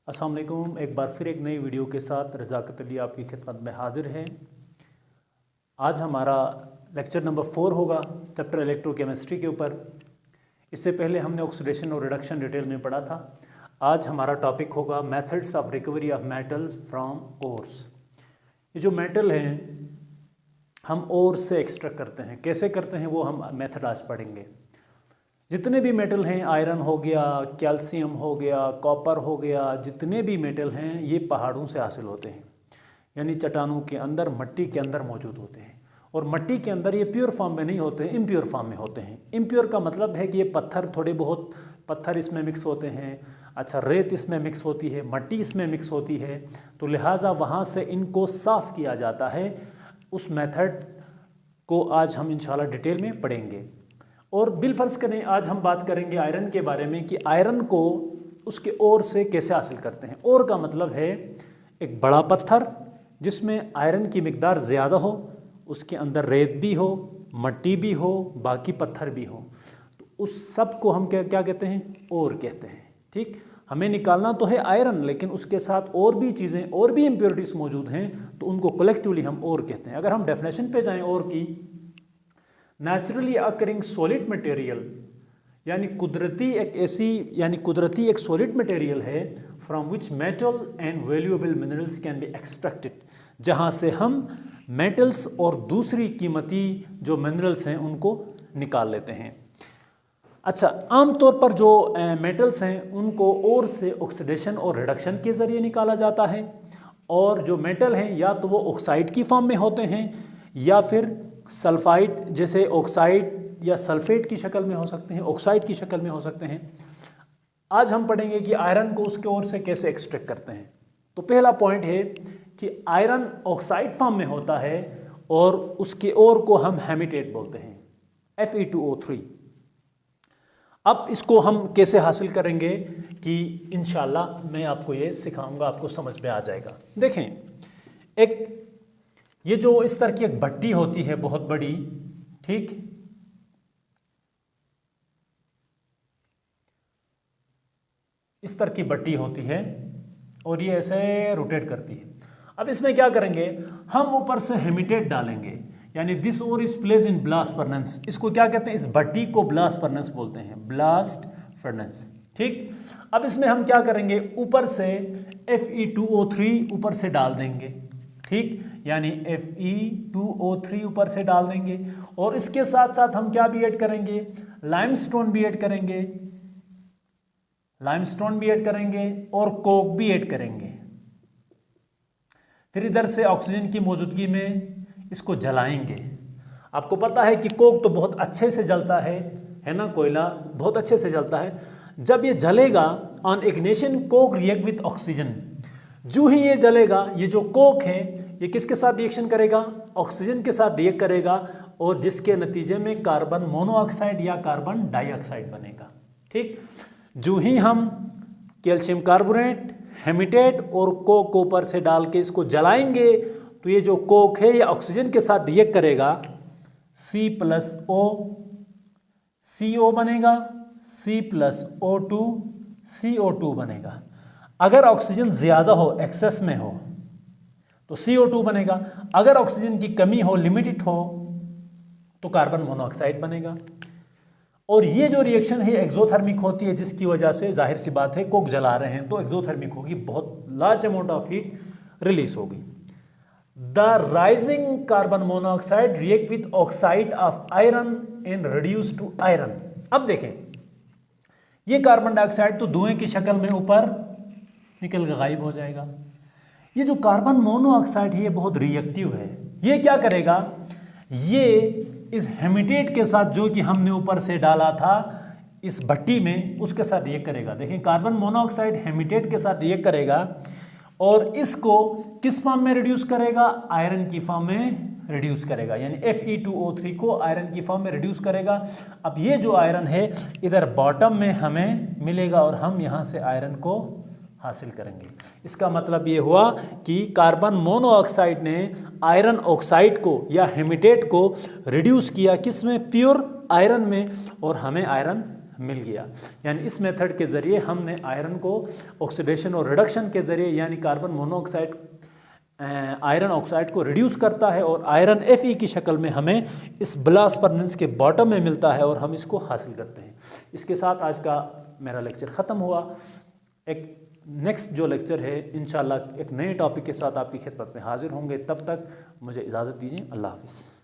अस्सलाम वालेकुम। एक बार फिर एक नई वीडियो के साथ रज़ाक़त अली आपकी खिदमत में हाजिर है। आज हमारा लेक्चर नंबर 4 होगा चैप्टर इलेक्ट्रोकेमिस्ट्री के ऊपर। इससे पहले हमने ऑक्सीडेशन और रिडक्शन डिटेल में पढ़ा था। आज हमारा टॉपिक होगा methods of recovery of metals from ores. ये जो मेटल हैं हम ओर से एक्सट्रैक्ट करते हैं, कैसे करते हैं वो हम मेथड आज पढ़ेंगे। जितने भी मेटल हैं, आयरन हो गया, कैल्शियम हो गया, कॉपर हो गया, जितने भी मेटल हैं ये पहाड़ों से हासिल होते हैं, यानी चट्टानों के अंदर, मिट्टी के अंदर मौजूद होते हैं। और मिट्टी के अंदर ये प्योर फॉर्म में नहीं होते हैं, इम्प्योर फॉर्म में होते हैं। इम्प्योर का मतलब है कि ये पत्थर, थोड़े बहुत पत्थर इसमें मिक्स होते हैं, अच्छा रेत इसमें मिक्स होती है, मिट्टी इसमें मिक्स होती है, तो लिहाजा वहाँ से इनको साफ़ किया जाता है। उस मेथड को आज हम इंशाल्लाह डिटेल में पढ़ेंगे। और बिलफर्ज करें आज हम बात करेंगे आयरन के बारे में कि आयरन को उसके ओर से कैसे हासिल करते हैं। ओर का मतलब है एक बड़ा पत्थर जिसमें आयरन की मिकदार ज़्यादा हो, उसके अंदर रेत भी हो, मिट्टी भी हो, बाकी पत्थर भी हो, तो उस सब को हम क्या कहते हैं, ओर कहते हैं। ठीक, हमें निकालना तो है आयरन, लेकिन उसके साथ और भी चीज़ें, और भी इम्प्योरिटीज़ मौजूद हैं, तो उनको कलेक्टिवली हम ओर कहते हैं। अगर हम डेफिनेशन पे जाएं ओर की, नेचुरली अकरिंग सॉलिड मटेरियल, यानी कुदरती एक सॉलिड मटेरियल है from which metal and valuable minerals can be extracted, जहाँ से हम मेटल्स और दूसरी कीमती जो मिनरल्स हैं उनको निकाल लेते हैं। अच्छा, आमतौर पर जो मेटल्स हैं उनको ओर से ऑक्सीडेशन और रिडक्शन के ज़रिए निकाला जाता है, और जो मेटल हैं या तो वो ऑक्साइड की फॉर्म में होते हैं या फिर सल्फाइड जैसे ऑक्साइड या सल्फेट की शक्ल में हो सकते हैं, ऑक्साइड की शक्ल में हो सकते हैं। आज हम पढ़ेंगे कि आयरन को उसके ओर से कैसे एक्सट्रैक्ट करते हैं। तो पहला पॉइंट है कि आयरन ऑक्साइड फॉर्म में होता है और उसके ओर को हम हेमिटेट बोलते हैं, Fe2O3। अब इसको हम कैसे हासिल करेंगे कि इंशाल्लाह मैं आपको ये सिखाऊंगा, आपको समझ में आ जाएगा। देखें, एक ये जो इस तरह की एक भट्टी होती है बहुत बड़ी, ठीक, इस तरह की भट्टी होती है और ये ऐसे रोटेट करती है। अब इसमें क्या करेंगे, हम ऊपर से हेमिटेट डालेंगे, यानी this ore is place in blast furnace. इसको क्या कहते हैं, इस भट्टी को ब्लास्ट फर्नेस बोलते हैं, ब्लास्ट फर्नेस। ठीक, अब इसमें हम क्या करेंगे, ऊपर से Fe2O3 ऊपर से डाल देंगे। ठीक, यानी Fe2O3 ऊपर से डाल देंगे, और इसके साथ साथ हम क्या भी ऐड करेंगे, लाइमस्टोन भी ऐड करेंगे, लाइमस्टोन भी ऐड करेंगे और कोक भी ऐड करेंगे। फिर इधर से ऑक्सीजन की मौजूदगी में इसको जलाएंगे। आपको पता है कि कोक तो बहुत अच्छे से जलता है ना, कोयला बहुत अच्छे से जलता है। जब ये जलेगा on ignition, Coke react with oxygen. जो ही ये जलेगा, ये जो कोक है ये किसके साथ रिएक्शन करेगा, ऑक्सीजन के साथ रिएक्ट करेगा, और जिसके नतीजे में कार्बन मोनोऑक्साइड या कार्बन डाइऑक्साइड बनेगा। ठीक, जो ही हम कैल्शियम कार्बोनेट, हेमिटेट और कोक को ऊपर से डाल के इसको जलाएंगे, तो ये जो कोक है ये ऑक्सीजन के साथ रिएक्ट करेगा, C+O CO बनेगा, C+O2 CO2 बनेगा। अगर ऑक्सीजन ज़्यादा हो, एक्सेस में हो, तो CO2 बनेगा। अगर ऑक्सीजन की कमी हो, लिमिटेड हो, तो कार्बन मोनोऑक्साइड बनेगा। और ये जो रिएक्शन है एक्सोथर्मिक होती है, जिसकी वजह से जाहिर सी बात है कोक जला रहे हैं तो एक्सोथर्मिक होगी, बहुत large amount of heat release होगी। The rising carbon monoxide react with oxide of iron and reduce to iron. अब देखें, ये कार्बन डाइऑक्साइड तो धुएं की शक्ल में ऊपर निकल कर गायब हो जाएगा। ये जो कार्बन मोनोऑक्साइड है ये बहुत रिएक्टिव है। ये क्या करेगा, ये इस हेमिटेट के साथ जो कि हमने ऊपर से डाला था इस भट्टी में, उसके साथ रिएक्ट करेगा। देखें, कार्बन मोनोऑक्साइड हेमिटेट के साथ रिएक्ट करेगा और इसको किस फॉर्म में रिड्यूस करेगा, आयरन की फॉर्म में रिड्यूस करेगा, यानी Fe2O3 को आयरन की फॉर्म में रिड्यूस करेगा। अब ये जो आयरन है इधर बॉटम में हमें मिलेगा और हम यहाँ से आयरन को हासिल करेंगे। इसका मतलब ये हुआ कि कार्बन मोनोऑक्साइड ने आयरन ऑक्साइड को या हेमिटेट को रिड्यूस किया किस में, प्योर आयरन में, और हमें आयरन मिल गया। यानी इस मेथड के ज़रिए हमने आयरन को ऑक्सीडेशन और रिडक्शन के ज़रिए, यानी कार्बन मोनोऑक्साइड आयरन ऑक्साइड को रिड्यूस करता है और आयरन Fe की शक्ल में हमें इस ब्लास्ट फर्नेस के बॉटम में मिलता है और हम इसको हासिल करते हैं। इसके साथ आज का मेरा लेक्चर ख़त्म हुआ। एक नेक्स्ट जो लेक्चर है इंशाल्लाह एक नए टॉपिक के साथ आपकी खिदमत में हाजिर होंगे। तब तक मुझे इजाज़त दीजिए। अल्लाह हाफ़िज़।